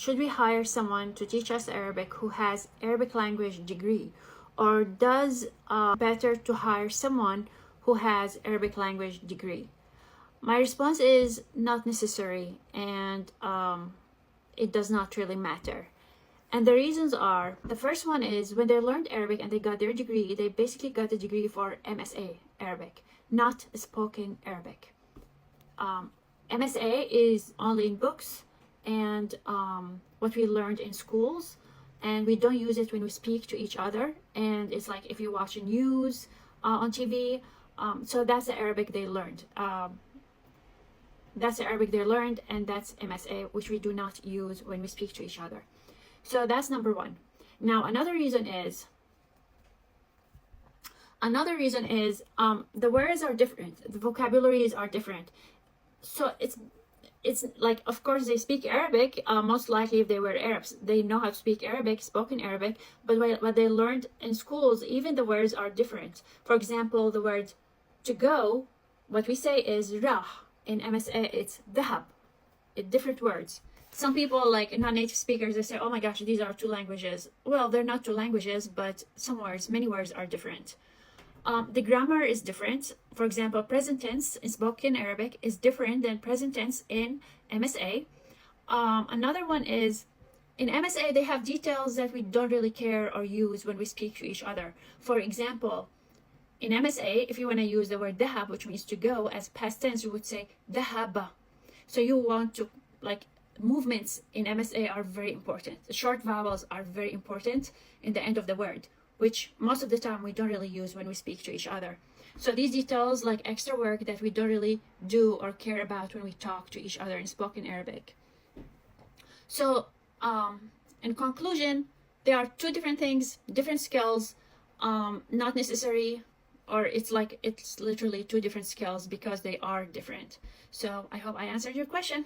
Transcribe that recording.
Should we hire someone to teach us Arabic who has Arabic language degree, or does better to hire someone who has Arabic language degree? My response is not necessary, and it does not really matter. And the reasons are, the first one is when they learned Arabic and they got their degree, they basically got a degree for MSA Arabic, not spoken Arabic. MSA is only in books and what we learned in schools, and we don't use it when we speak to each other, and it's like if you watch news on TV. So that's the Arabic they learned. That's the Arabic they learned, and that's MSA, which we do not use when we speak to each other. So that's number one. Now another reason is the words are different, the vocabularies are different. So it's like, of course they speak Arabic, most likely if they were Arabs they know how to speak Arabic, spoken Arabic, but what they learned in schools, even the words are different. For example, the word to go, what we say is rah. In MSA it's dhahab. Different words. Some people, like non-native speakers, they say, oh my gosh, these are two languages. Well, they're not two languages, but many words are different. The grammar is different. For example, present tense in spoken Arabic is different than present tense in MSA. Another one is, in MSA, they have details that we don't really care or use when we speak to each other. For example, in MSA, if you want to use the word dhahab, which means to go, as past tense, you would say dhahaba. So you want to, like, movements in MSA are very important. The short vowels are very important in the end of the word, which most of the time we don't really use when we speak to each other. So these details, like extra work that we don't really do or care about when we talk to each other in spoken Arabic. So in conclusion, there are two different things, different skills, not necessary, or it's literally two different skills because they are different. So I hope I answered your question.